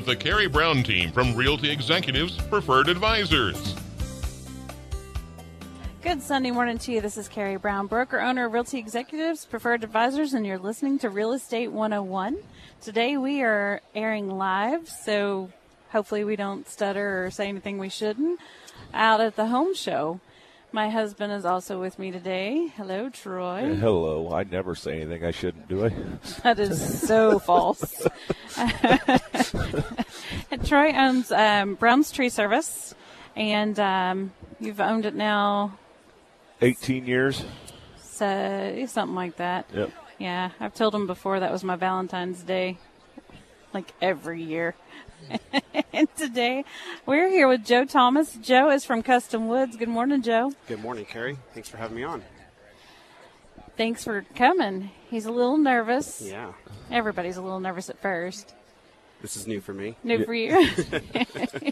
the Karey Brown team from Realty Executives Preferred Advisors. Good Sunday morning to you. This is Karey Brown, broker owner of Realty Executives Preferred Advisors, and you're listening to Real Estate 101. Today we are airing live, so hopefully we don't stutter or say anything we shouldn't, out at the home show. My husband is also with me today. Hello, Troy. Hello. I never say anything I shouldn't, do I? That is so false. Troy owns Brown's Tree Service, and you've owned it now 18 years. So something like that. Yep. Yeah, I've told him before that was my Valentine's Day, like every year. And today we're here with Joe Thomas. Joe is from Custom Woods. Good morning, Joe. Good morning, Karey. Thanks for having me on. Thanks for coming. He's a little nervous. Yeah. Everybody's a little nervous at first. This is new for me. New for you.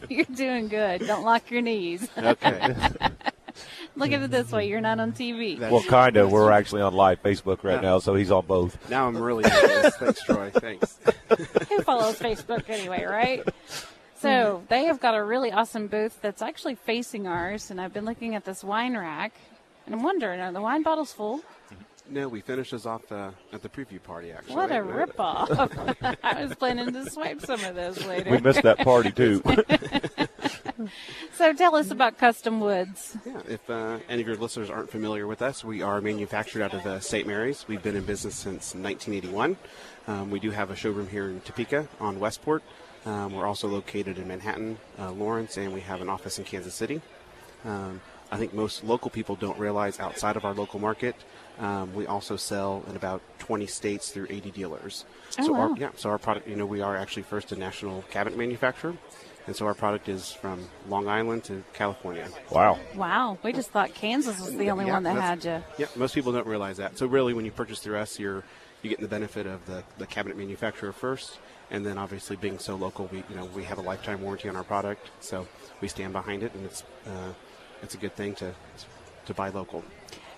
You're doing good. Don't lock your knees. Okay. Look at it this way. You're not on TV. Well, kind of. We're actually on live Facebook right now, so he's on both. Now I'm really nervous. Thanks, Troy. Thanks. Who follows Facebook anyway, right? So they have got a really awesome booth that's actually facing ours, and I've been looking at this wine rack, and I'm wondering, are the wine bottles full? No, we finished this off at the preview party, actually. What a ripoff. I was planning to swipe some of those later. We missed that party, too. So tell us about Custom Woods. Yeah, if any of your listeners aren't familiar with us, we are manufactured out of St. Mary's. We've been in business since 1981. We do have a showroom here in Topeka on Westport. We're also located in Manhattan, Lawrence, and we have an office in Kansas City. I think most local people don't realize outside of our local market, we also sell in about 20 states through 80 dealers. Oh, wow. So our product, we are actually first a national cabinet manufacturer. And so our product is from Long Island to California. Wow. Wow. We just thought Kansas was the only one that had you. Yeah, most people don't realize that. So really when you purchase through us, you're getting the benefit of the cabinet manufacturer first. And then obviously being so local, we have a lifetime warranty on our product. So we stand behind it, and it's a good thing to buy local.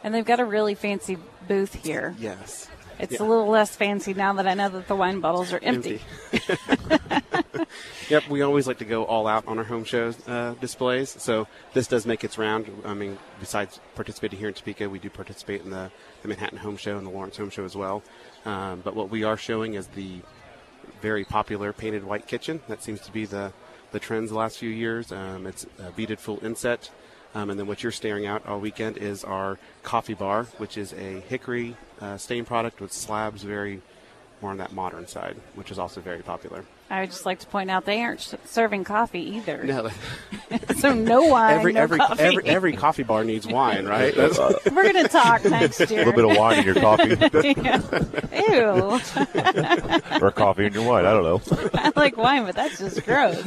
And they've got a really fancy booth here. Yes. It's a little less fancy now that I know that the wine bottles are empty. Yep, we always like to go all out on our home shows displays. So this does make its round. I mean, besides participating here in Topeka, we do participate in the Manhattan Home Show and the Lawrence Home Show as well. But what we are showing is the very popular painted white kitchen. That seems to be the trends the last few years. It's a beaded full inset. And then what you're staring at all weekend is our coffee bar, which is a hickory stain product with slabs, very more on that modern side, which is also very popular. I would just like to point out they aren't serving coffee either. No. So no wine, coffee. Every coffee bar needs wine, right? We're going to talk next year. A little bit of wine in your coffee. Ew. Or coffee in your wine. I don't know. I like wine, but that's just gross.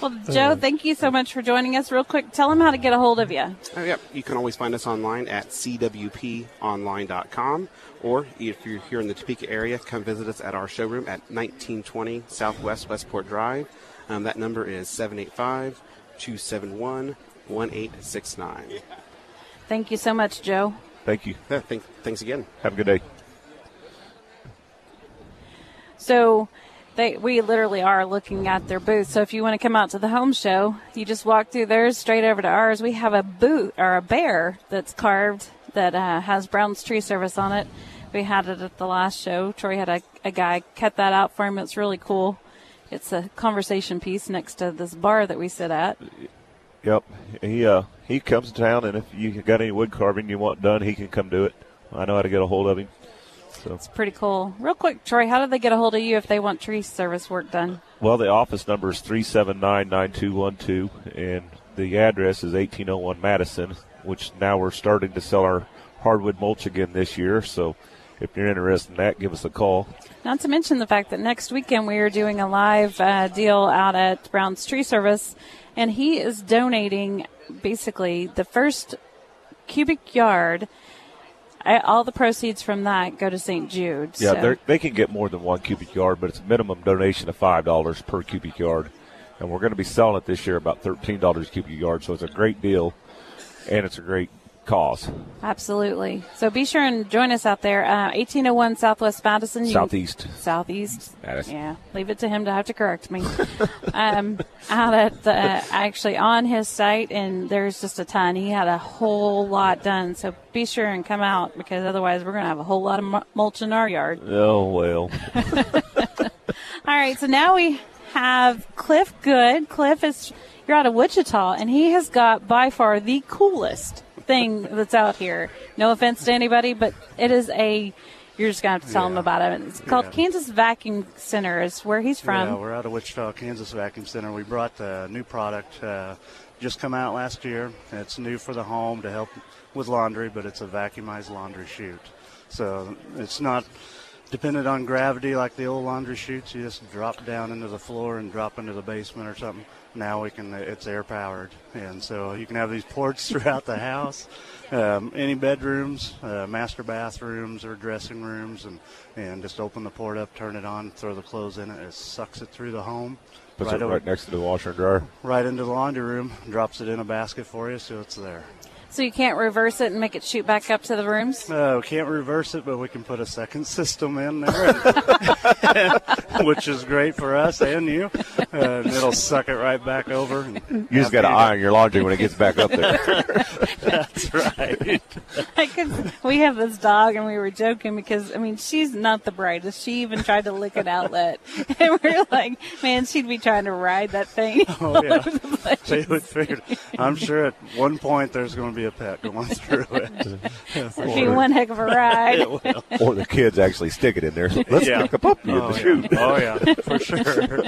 Well, Joe, thank you so much for joining us. Real quick, tell them how to get a hold of you. Yep. You can always find us online at cwponline.com, or if you're here in the Topeka area, come visit us at our showroom at 1920 Southwest Westport Drive. That number is 785-271-1869. Thank you so much, Joe. Thank you. Yeah, thanks again. Have a good day. So we literally are looking at their booth. So if you want to come out to the home show, you just walk through theirs straight over to ours. We have a booth or a bear that's carved that has Brown's Tree Service on it. We had it at the last show. Troy had a guy cut that out for him. It's really cool. It's a conversation piece next to this bar that we sit at. Yep. He comes to town, and if you got any wood carving you want done, he can come do it. I know how to get a hold of him. So. It's pretty cool. Real quick, Troy, how do they get a hold of you if they want tree service work done? Well, the office number is 379-9212, and the address is 1801 Madison, which now we're starting to sell our hardwood mulch again this year. So if you're interested in that, give us a call. Not to mention the fact that next weekend we are doing a live deal out at Brown's Tree Service, and he is donating basically the first cubic yard. All the proceeds from that go to St. Jude. Yeah, so. They can get more than 1 cubic yard, but it's a minimum donation of $5 per cubic yard. And we're going to be selling it this year about $13 a cubic yard, so it's a great deal, and it's a great cause. Absolutely. So be sure and join us out there. 1801 Southwest Madison. Southeast. Madison. Yeah. Leave it to him to have to correct me. Out at the, actually on his site, and there's just a ton. He had a whole lot done. So be sure and come out, because otherwise we're going to have a whole lot of mulch in our yard. Oh, well. All right. So now we have Cliff Good. Cliff you're out of Wichita, and he has got by far the coolest thing that's out here. No offense to anybody, but it is you're just going to have to tell him about it. It's called Kansas Vacuum Center is where he's from. Yeah, we're out of Wichita, Kansas Vacuum Center. We brought the new product, just come out last year. It's new for the home to help with laundry, but it's a vacuumized laundry chute. So it's not dependent on gravity like the old laundry chutes. You just drop down into the floor and drop into the basement or something. Now it's air powered, and so you can have these ports throughout the house, any bedrooms, master bathrooms or dressing rooms, and just open the port up, turn it on, throw the clothes in it. It sucks it through the home. Puts it right next to the washer and dryer. Right into the laundry room, drops it in a basket for you, so it's there. So you can't reverse it and make it shoot back up to the rooms? No, can't reverse it, but we can put a second system in there, which is great for us and you. And it'll suck it right back over. You just got to iron your laundry when it gets back up there. That's right. We have this dog, and we were joking because, she's not the brightest. She even tried to lick an outlet. And we're like, man, she'd be trying to ride that thing all over the place. They would figure, I'm sure at one point there's going to be a pet going through it. It'll be one heck of a ride. Or the kids actually stick it in there. Let's pick a puppy in the chute. Oh, yeah, for sure.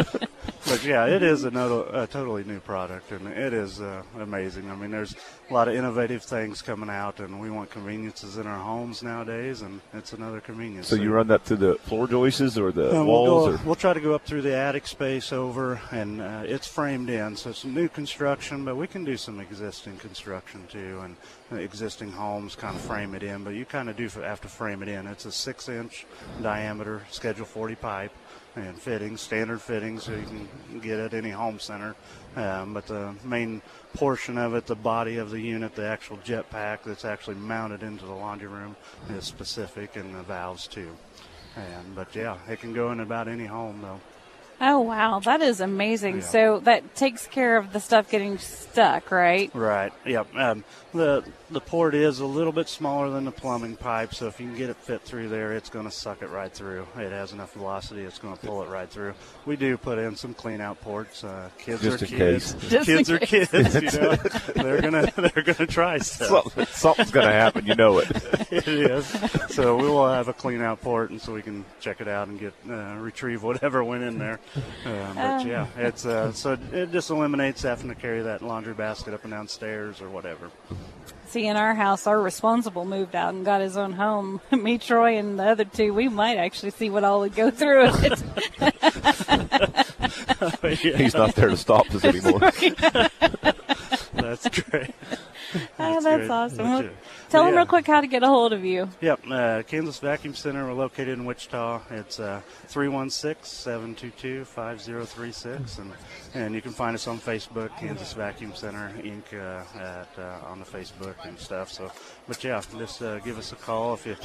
But, yeah, it is a totally new product, and it is amazing. There's a lot of innovative things coming out, and we want conveniences in our homes nowadays, and it's another convenience. So you run that through the floor joists or the walls? We'll try to go up through the attic space over, and it's framed in, so it's new construction, but we can do some existing construction too, and existing homes kind of frame it in, but you kind of do have to frame it in. It's a 6-inch diameter Schedule 40 pipe, and fittings, standard fittings, so you can get at any home center. But the main portion of it, the body of the unit, the actual jet pack that's actually mounted into the laundry room is specific, and the valves too. But yeah, it can go in about any home though. Oh, wow. That is amazing. Yeah. So that takes care of the stuff getting stuck, right? Right. Yep. The port is a little bit smaller than the plumbing pipe, so if you can get it fit through there, it's going to suck it right through. It has enough velocity, it's going to pull it right through. We do put in some clean-out ports. Kids just are in kids. Case. Kids are kids. They're gonna try stuff. Something's going to happen. You know it. It is. So we will have a clean-out port, and so we can check it out and get retrieve whatever went in there. But yeah, it's so it just eliminates having to carry that laundry basket up and down stairs or whatever. See, in our house, our responsible moved out and got his own home. Me, Troy, and the other two, we might actually see what all would go through it. He's not there to stop us anymore. That's great. That's awesome. Well, tell them real quick how to get a hold of you. Yep, Kansas Vacuum Center. We're located in Wichita. It's 316-722-5036, and you can find us on Facebook, Kansas Vacuum Center Inc. On the Facebook and stuff. So, but yeah, just give us a call. If you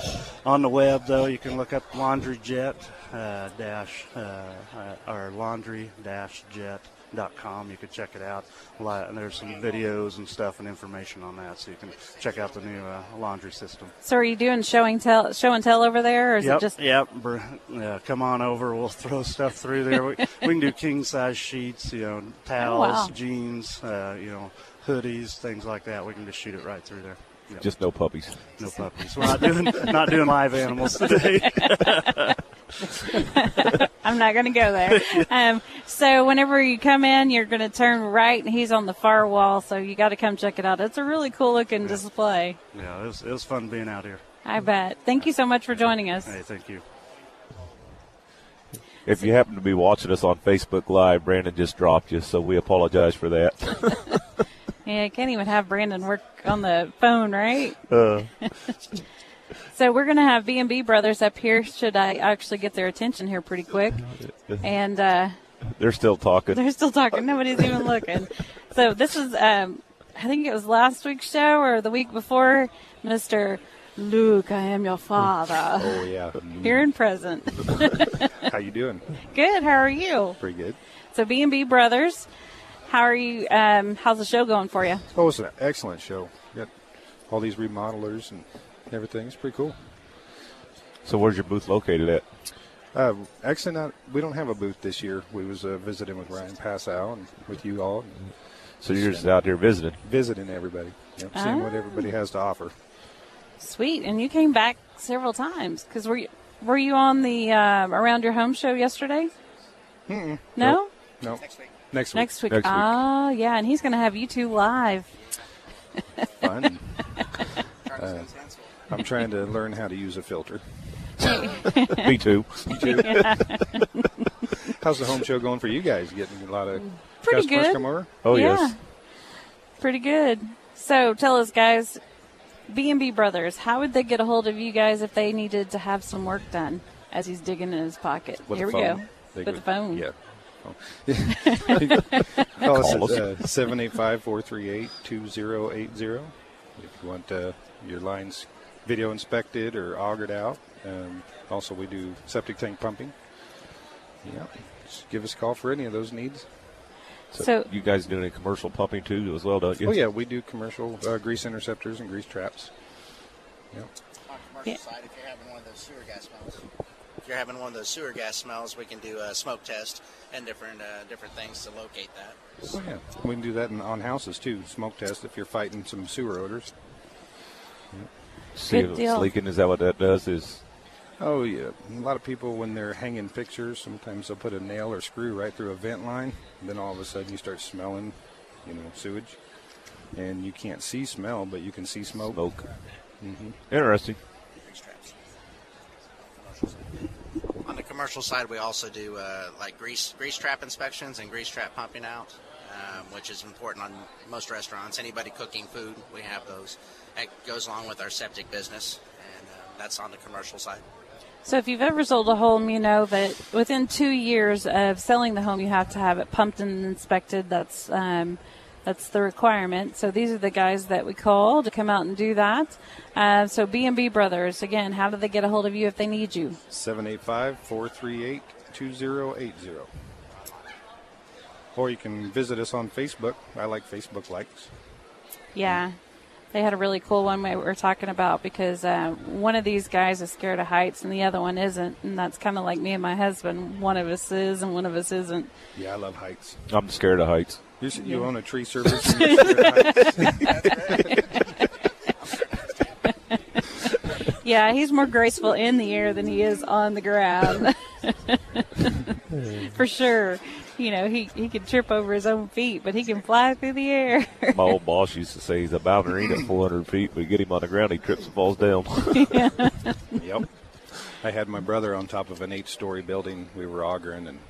on the web though, you can look up Laundry Jet or laundry-jet.com. You can check it out. And there's some videos and stuff and information on that, so you can check out the new laundry system. So are you doing show and tell over there, or is it just? Yep. Come on over. We'll throw stuff through there. We can do king size sheets, towels, jeans, hoodies, things like that. We can just shoot it right through there. Yep. Just no puppies. No puppies. We're not doing live animals today. I'm not going to go there. So whenever you come in, you're going to turn right, and he's on the far wall, so you got to come check it out. It's a really cool-looking display. Yeah, it was fun being out here. I bet. Thank you so much for joining us. Hey, thank you. If you happen to be watching us on Facebook Live, Brandon just dropped you, so we apologize for that. Yeah, I can't even have Brandon work on the phone, right? So we're going to have B&B Brothers up here. Should I actually get their attention here pretty quick? And they're still talking. They're still talking. Nobody's even looking. So this is I think it was last week's show or the week before, Mr. Luke, I am your father. Oh, yeah. Here and present. How you doing? Good. How are you? Pretty good. So B&B Brothers, how are you? How's the show going for you? Oh, it's an excellent show. Got all these remodelers and everything. It's pretty cool. So where's your booth located at? Actually, we don't have a booth this year. We was visiting with Ryan Passow and with you all. So you're just out there visiting? Visiting everybody. Yep, seeing what everybody has to offer. Sweet. And you came back several times because were you on the Around Your Home show yesterday? Mm-mm. No? No. Next week. Oh, yeah. And he's going to have you two live. Fun. I'm trying to learn how to use a filter. Me too. Yeah. How's the home show going for you guys? Getting a lot of Pretty customers good. come over? Oh, Yeah. yes. Pretty good. So tell us, guys, B&B Brothers, how would they get a hold of you guys if they needed to have some work done as he's digging in his pocket? With Here the we phone. go. They With the phone. Yeah. Call us at 785-438-2080 if you want your lines video inspected or augered out. Also, we do septic tank pumping. Yeah, just give us a call for any of those needs. So you guys do any commercial pumping too as well, don't you? Oh, yeah, we do commercial grease interceptors and grease traps. Yep. On the commercial side, if you're having one of those sewer gas smells, we can do a smoke test and different things to locate that. Oh, yeah, we can do that on houses too. Smoke test if you're fighting some sewer odors. Yep. See if it's leaking. Is that what that does? Oh, yeah. A lot of people, when they're hanging pictures, sometimes they'll put a nail or screw right through a vent line. And then all of a sudden you start smelling, sewage. And you can't see smell, but you can see smoke. Mm-hmm. Interesting. On the commercial side, we also do like grease trap inspections and grease trap pumping out, which is important on most restaurants. Anybody cooking food, we have those. That goes along with our septic business, and that's on the commercial side. So if you've ever sold a home, you know that within 2 years of selling the home, you have to have it pumped and inspected. That's the requirement. So these are the guys that we call to come out and do that. So B&B Brothers, again, how do they get a hold of you if they need you? 785-438-2080. Or you can visit us on Facebook. I like Facebook likes. Yeah. They had a really cool one we were talking about because one of these guys is scared of heights and the other one isn't. And that's kind of like me and my husband. One of us is and one of us isn't. Yeah, I love heights. I'm scared of heights. You own a tree service. And you're scared of heights? Yeah, he's more graceful in the air than he is on the ground. For sure. He can trip over his own feet, but he can fly through the air. My old boss used to say he's a ballerina at 400 feet, but you get him on the ground, he trips and falls down. Yeah. Yep. I had my brother on top of an 8-story building. We were augering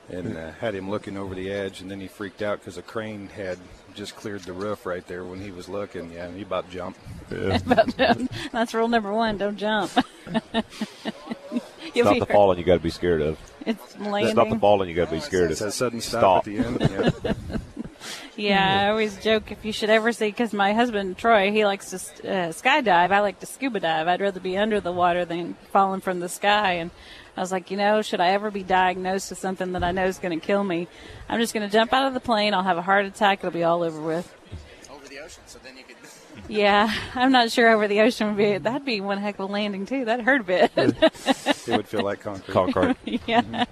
and had him looking over the edge, and then he freaked out because a crane had just cleared the roof right there when he was looking. Yeah, he about jumped. Yeah. That's rule number 1, don't jump. It's not the falling you got to be scared of. It's landing. It's not the falling you got to be scared of. It's a sudden stop at the end. Yeah. Yeah, I always joke if you should ever see, because my husband, Troy, he likes to skydive. I like to scuba dive. I'd rather be under the water than falling from the sky. And I was like, should I ever be diagnosed with something that I know is going to kill me, I'm just going to jump out of the plane. I'll have a heart attack. It'll be all over with. Over the ocean, so then you could... Yeah, I'm not sure over the ocean would be. That'd be one heck of a landing, too. That'd hurt a bit. It would feel like concrete. Yeah. Mm-hmm.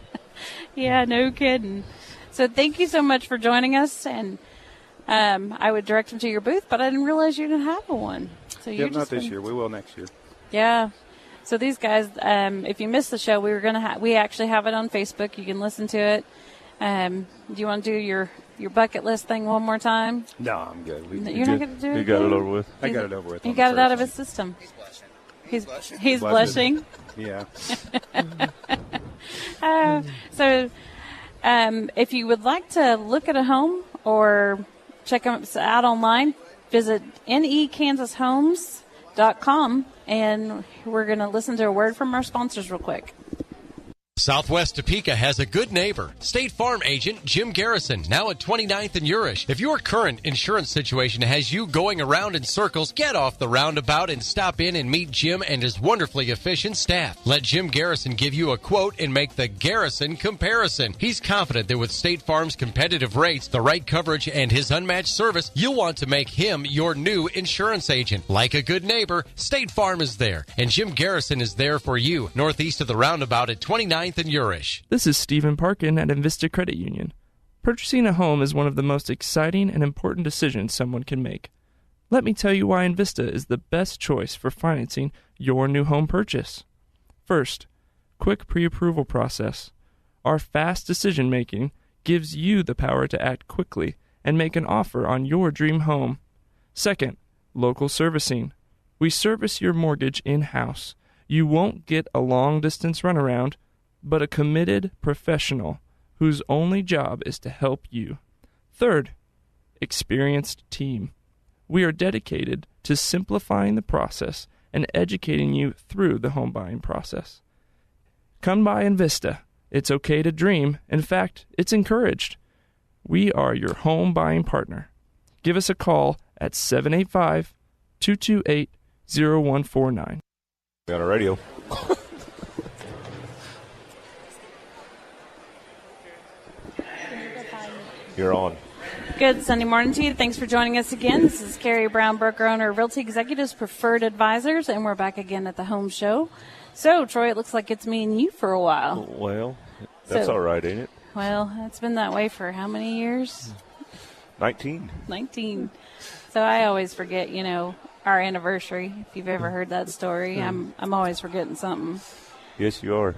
Yeah, no kidding. So thank you so much for joining us. And I would direct them to your booth, but I didn't realize you didn't have one. So Yep, not this year. We will next year. Yeah. So these guys, if you missed the show, we actually have it on Facebook. You can listen to it. Do you want to do your bucket list thing one more time? No, I'm good. You're not going to do it? You got it over with? I got it over with. He got it out of his system. He's blushing. He's blushing. Yeah. So if you would like to look at a home or check them out online, visit nekansashomes.com, and we're going to listen to a word from our sponsors real quick. Southwest Topeka has a good neighbor. State Farm agent Jim Garrison, now at 29th and Urish. If your current insurance situation has you going around in circles, get off the roundabout and stop in and meet Jim and his wonderfully efficient staff. Let Jim Garrison give you a quote and make the Garrison comparison. He's confident that with State Farm's competitive rates, the right coverage, and his unmatched service, you'll want to make him your new insurance agent. Like a good neighbor, State Farm is there, and Jim Garrison is there for you, northeast of the roundabout at 29th and Urish. This is Stephen Parkin at Invista Credit Union. Purchasing a home is one of the most exciting and important decisions someone can make. Let me tell you why Invista is the best choice for financing your new home purchase. First, quick pre-approval process. Our fast decision-making gives you the power to act quickly and make an offer on your dream home. Second, local servicing. We service your mortgage in-house. You won't get a long-distance runaround, but a committed professional whose only job is to help you. Third, experienced team. We are dedicated to simplifying the process and educating you through the home buying process. Come by Invista. It's okay to dream. In fact, it's encouraged. We are your home buying partner. Give us a call at 785-228-0149. Got a radio. You're on. Good Sunday morning to you. Thanks for joining us again. This is Karey Brown, broker owner of Realty Executives Preferred Advisors, and we're back again at the home show. So, Troy, it looks like it's me and you for a while. Well, that's all right, ain't it? Well, it's been that way for how many years? 19. 19. So I always forget, our anniversary. If you've ever heard that story, I'm always forgetting something. Yes, you are.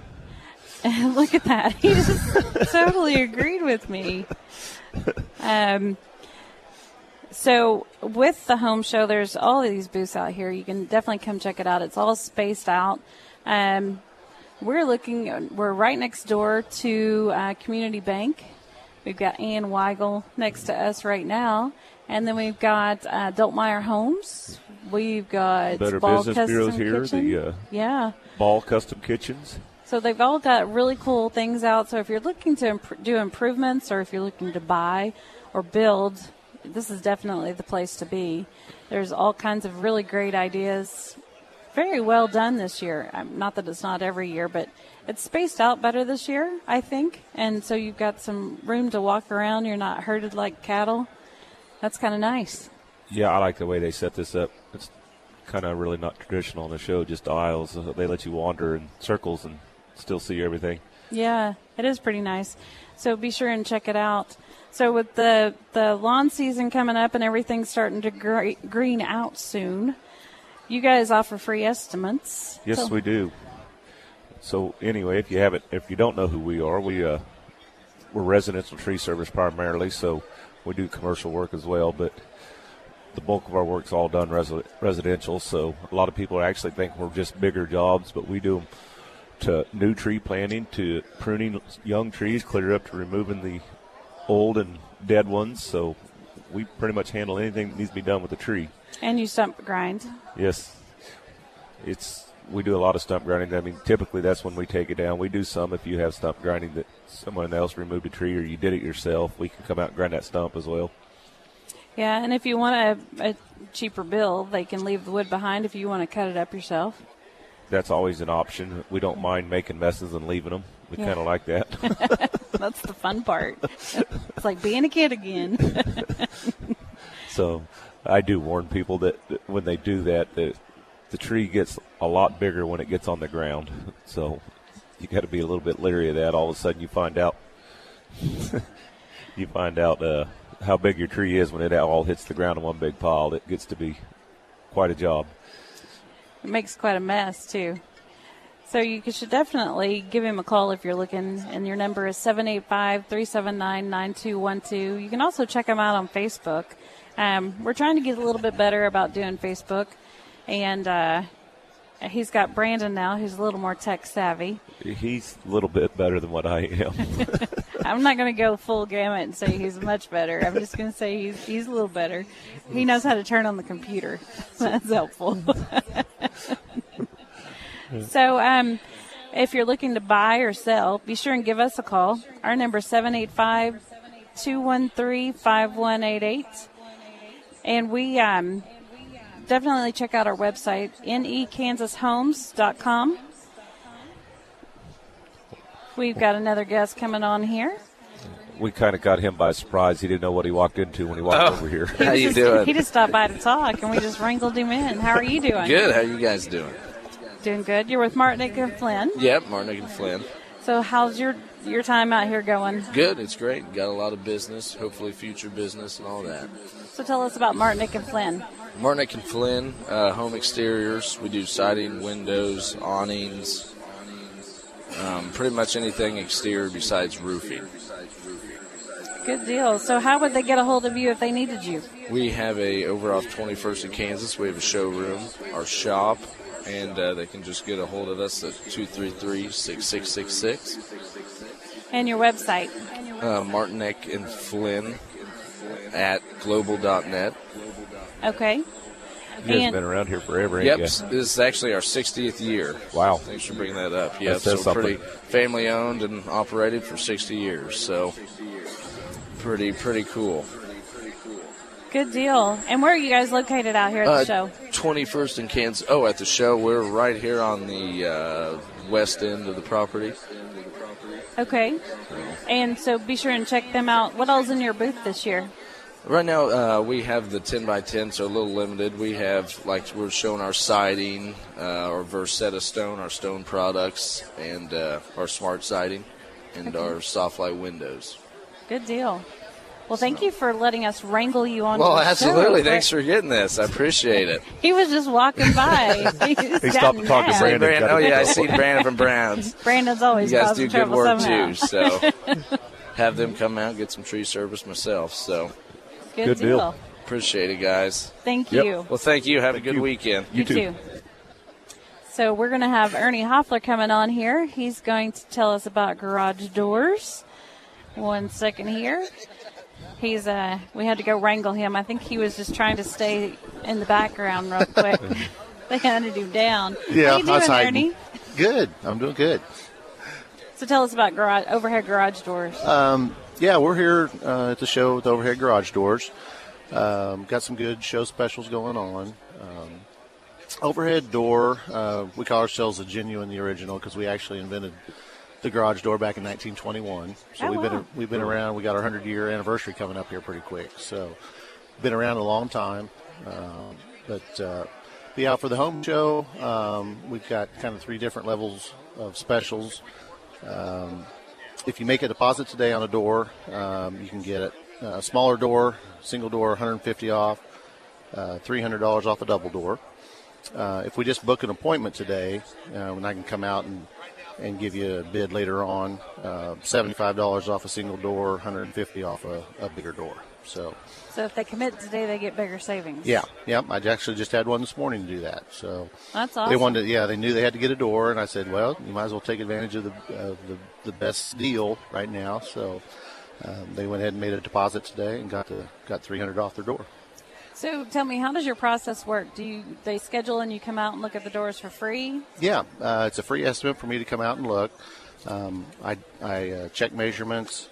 Look at that. He just totally agreed with me. So with the home show, there's all of these booths out here. You can definitely come check it out. It's all spaced out. We're right next door to Community Bank. We've got Ann Weigel next to us right now. And then we've got Deltmeyer Homes. We've got Better Ball Business Custom Bureau's here. Kitchen. The Ball Custom Kitchens. So they've all got really cool things out. So if you're looking to do improvements or if you're looking to buy or build, this is definitely the place to be. There's all kinds of really great ideas. Very well done this year. Not that it's not every year, but it's spaced out better this year, I think. And so you've got some room to walk around. You're not herded like cattle. That's kind of nice. Yeah, I like the way they set this up. It's kind of really not traditional on the show, just aisles. They let you wander in circles and still see everything. Yeah, it is pretty nice. So be sure and check it out. So with the lawn season coming up and everything starting to green out soon, you guys offer free estimates. Yes, we do. So anyway, if you don't know who we are, we're residential tree service primarily, so we do commercial work as well, but the bulk of our work's all done residential, so a lot of people actually think we're just bigger jobs, but we do them to new tree planting, to pruning young trees, clear up to removing the old and dead ones. So we pretty much handle anything that needs to be done with the tree. And you stump grind. Yes. We do a lot of stump grinding. I mean, typically that's when we take it down. We do some if you have stump grinding that someone else removed a tree or you did it yourself. We can come out and grind that stump as well. Yeah, and if you want a cheaper bill, they can leave the wood behind if you want to cut it up yourself. That's always an option. We don't mind making messes and leaving them. We kind of like that. That's the fun part. It's like being a kid again. So I do warn people that when they do that, the tree gets a lot bigger when it gets on the ground. So you got to be a little bit leery of that. All of a sudden you find out how big your tree is when it all hits the ground in one big pile. It gets to be quite a job. It makes quite a mess, too. So you should definitely give him a call if you're looking, and your number is 785-379-9212. You can also check him out on Facebook. We're trying to get a little bit better about doing Facebook, and he's got Brandon now, who's a little more tech savvy. He's a little bit better than what I am. I'm not going to go full gamut and say he's much better. I'm just going to say he's a little better. He knows how to turn on the computer. That's helpful. So If you're looking to buy or sell, be sure and give us a call. Our number is 785-213-5188. And we definitely check out our website, nekansashomes.com. We've got another guest coming on here. We kind of got him by surprise. He didn't know what he walked into when he walked over here. How you doing? He just stopped by to talk, and we just wrangled him in. How are you doing? Good. How you guys doing? Doing good. You're with Martinick and Flynn. Yep, Martinick and Flynn. So how's your time out here going? Good. It's great. Got a lot of business, hopefully future business and all that. So tell us about Martinick and Flynn. Martinick and Flynn, home exteriors. We do siding, windows, awnings, pretty much anything exterior besides roofing. Good deal. So how would they get a hold of you if they needed you? We have over off 21st in Kansas. We have a showroom, our shop, and they can just get a hold of us at 233-6666. And your website? Martinick and Flynn at global.net. Okay. You guys have been around here forever, ain't Yep, you? this is actually our 60th year. Wow. Thanks for bringing that up. Yep, says so pretty something. family-owned and operated for 60 years, so pretty cool. Good deal. And where are you guys located out here at the show? 21st in Kansas. Oh, at the show, we're right here on the west end of the property. Okay. And so be sure and check them out. What else is in your booth this year? Right now, we have the 10x10, so a little limited. We have, like, we're showing our siding, our Versetta stone, our stone products, and our smart siding, and our soft light windows. Good deal. Well, thank you for letting us wrangle you on. Well, the absolutely. show. Thanks for getting this. I appreciate it. He was just walking by. He stopped to talk to Brandon. Oh, yeah, I see Brandon from Browns. Brandon's always You guys causing do good trouble work, somehow. too, so have them come out and get some tree service myself, so. Good deal. Appreciate it, guys. Thank Yep. you. Well, thank you. Have a good weekend. You too. So we're going to have Ernie Hoffler coming on here. He's going to tell us about garage doors. 1 second here. He's we had to go wrangle him. I think he was just trying to stay in the background real quick. They hunted him down. Yeah, How you doing, Ernie? Good. I'm doing good. So tell us about overhead garage doors. Yeah, we're here at the show with overhead garage doors. Got some good show specials going on. Overhead door, we call ourselves the genuine, the original, because we actually invented the garage door back in 1921. So we've been around. We got our 100-year anniversary coming up here pretty quick. So been around a long time. But be out for the home show. We've got kind of 3 different levels of specials. If you make a deposit today on a door, you can get it. A smaller door, single door, $150 off, $300 off a double door. If we just book an appointment today, when I can come out and give you a bid later on, $75 off a single door, $150 off a bigger door. So if they commit today, they get bigger savings. Yeah. I actually just had one this morning to do that. So that's awesome. They wanted, they knew they had to get a door, and I said, well, you might as well take advantage of the best deal right now. So they went ahead and made a deposit today and got $300 off their door. So tell me, how does your process work? They schedule and you come out and look at the doors for free? Yeah, it's a free estimate for me to come out and look. I check measurements,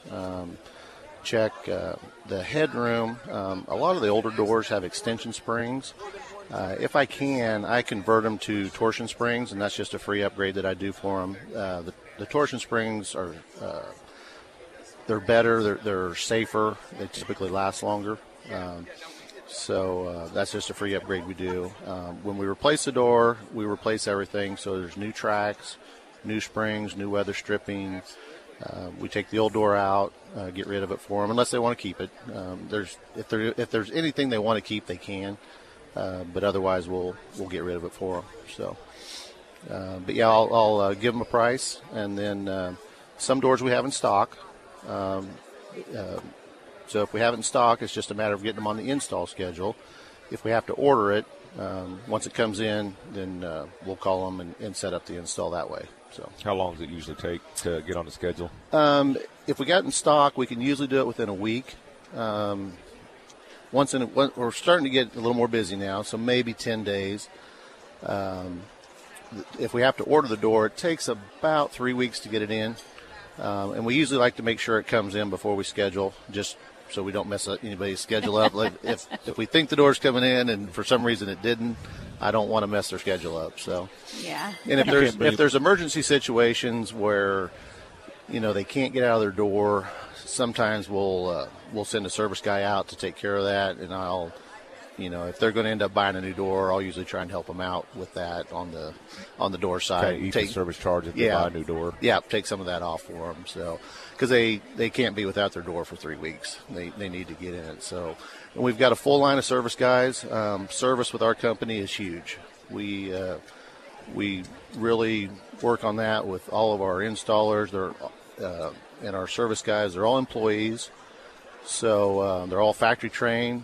check the headroom. A lot of the older doors have extension springs. If I can, I convert them to torsion springs, and that's just a free upgrade that I do for them. The torsion springs are they're better, they're safer, they typically last longer. So that's just a free upgrade we do. When we replace the door, we replace everything. So there's new tracks, new springs, new weather stripping. We take the old door out, get rid of it for them, unless they want to keep it. If there's anything they want to keep, they can. But otherwise, we'll get rid of it for them. So, but yeah, I'll give them a price, and then some doors we have in stock. So if we have it in stock, it's just a matter of getting them on the install schedule. If we have to order it, once it comes in, then we'll call them and set up the install that way. So, how long does it usually take to get on the schedule? If we got in stock, we can usually do it within a week. We're starting to get a little more busy now, so maybe 10 days. if we have to order the door, it takes about 3 weeks to get it in. And we usually like to make sure it comes in before we schedule, just so we don't mess up anybody's schedule up. Like if we think the door's coming in and for some reason it didn't, I don't want to mess their schedule up. So yeah. And if there's emergency situations where they can't get out of their door, sometimes we'll send a service guy out to take care of that, and I'll. If they're going to end up buying a new door, I'll usually try and help them out with that on the door side. Eat the service charge if they buy a new door. Yeah, take some of that off for them. So, because they can't be without their door for 3 weeks. They need to get in it. So, and we've got a full line of service guys. Service with our company is huge. We really work on that with all of our installers. And our service guys. They're all employees. So they're all factory trained.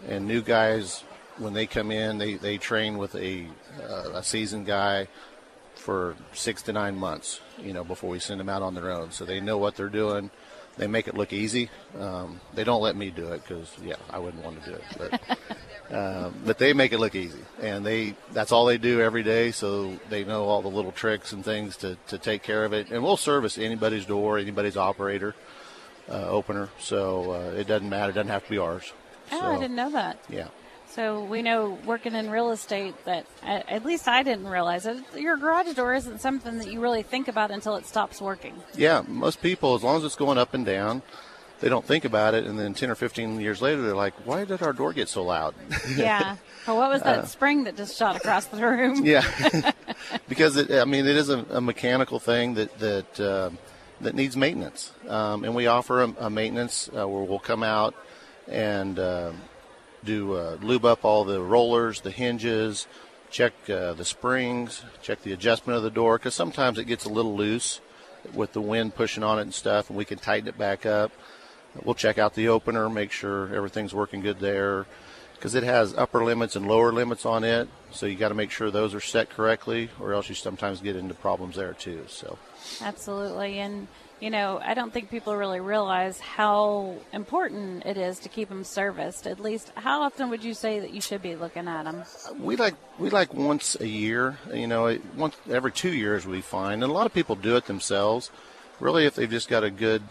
And new guys, when they come in, they train with a seasoned guy for 6 to 9 months, before we send them out on their own. So they know what they're doing. They make it look easy. They don't let me do it because, I wouldn't want to do it. But they make it look easy. And that's all they do every day, so they know all the little tricks and things to take care of it. And we'll service anybody's door, anybody's operator, opener. So it doesn't matter. It doesn't have to be ours. Oh, I didn't know that. Yeah. So we know working in real estate that, at least I didn't realize it, your garage door isn't something that you really think about until it stops working. Yeah, most people, as long as it's going up and down, they don't think about it. And then 10 or 15 years later, they're like, why did our door get so loud? Yeah. Well, what was that spring that just shot across the room? Yeah. Because, it is a mechanical thing that needs maintenance. And we offer a maintenance where we'll come out and lube up all the rollers, the hinges, check the springs, check the adjustment of the door, because sometimes it gets a little loose with the wind pushing on it and stuff, and we can tighten it back up. We'll check out the opener, make sure everything's working good there, because it has upper limits and lower limits on it, so you got to make sure those are set correctly, or else you sometimes get into problems there too. So absolutely. And I don't think people really realize how important it is to keep them serviced. At least, how often would you say that you should be looking at them? We like once a year. Once every 2 years we find, and a lot of people do it themselves. Really, if they've just got a good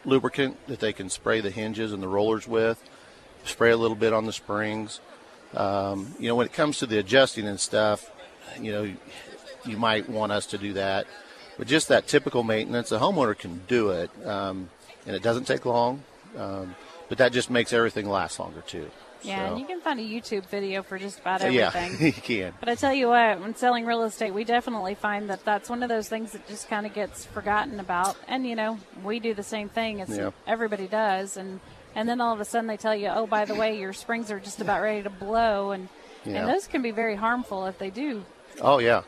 lubricant that they can spray the hinges and the rollers with, spray a little bit on the springs. When it comes to the adjusting and stuff, you might want us to do that. But just that typical maintenance, a homeowner can do it, and it doesn't take long, but that just makes everything last longer too. Yeah, so. And you can find a YouTube video for just about everything. Yeah, you can. But I tell you what, when selling real estate, we definitely find that that's one of those things that just kind of gets forgotten about. And, we do the same thing. Everybody does. And then all of a sudden they tell you, oh, by the way, your springs are just about ready to blow. And those can be very harmful if they do. Oh, yeah.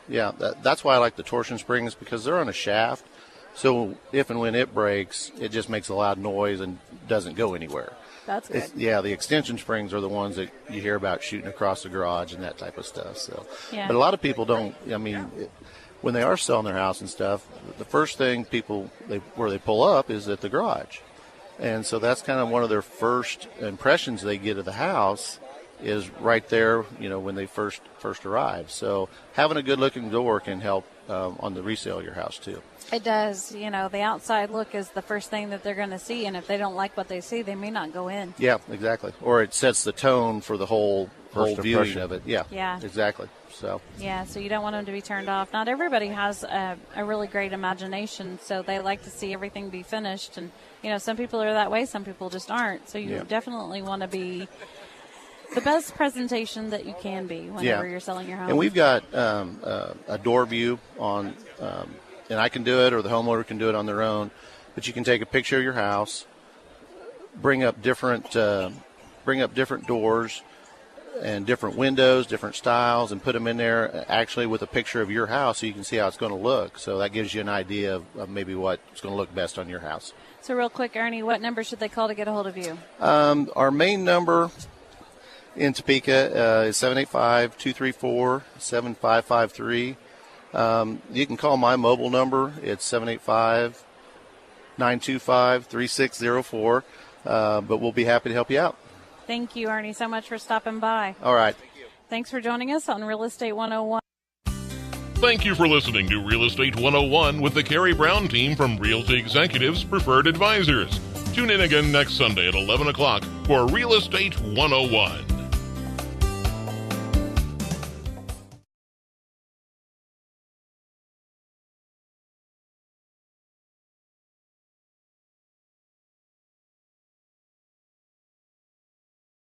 That's why I like the torsion springs, because they're on a shaft. So if and when it breaks, it just makes a loud noise and doesn't go anywhere. That's good. The extension springs are the ones that you hear about shooting across the garage and that type of stuff. So, yeah. But a lot of people don't. When they are selling their house and stuff, the first thing where they pull up is at the garage, and so that's kind of one of their first impressions they get of the house. Is right there, when they first arrive. So having a good-looking door can help on the resale of your house too. It does. The outside look is the first thing that they're going to see, and if they don't like what they see, they may not go in. Yeah, exactly. Or it sets the tone for the whole viewing of it. Yeah, exactly. So you don't want them to be turned off. Not everybody has a really great imagination, so they like to see everything be finished. And some people are that way, some people just aren't. So you definitely want to be the best presentation that you can be whenever you're selling your home. And we've got a door view on, and I can do it, or the homeowner can do it on their own. But you can take a picture of your house, bring up different doors and different windows, different styles, and put them in there actually with a picture of your house, so you can see how it's going to look. So that gives you an idea of maybe what's going to look best on your house. So real quick, Ernie, what number should they call to get a hold of you? Our main number in Topeka is 785-234-7553. You can call my mobile number. It's 785-925-3604. But we'll be happy to help you out. Thank you, Ernie, so much for stopping by. All right. Thanks for joining us on Real Estate 101. Thank you for listening to Real Estate 101 with the Karey Brown team from Realty Executives Preferred Advisors. Tune in again next Sunday at 11 o'clock for Real Estate 101.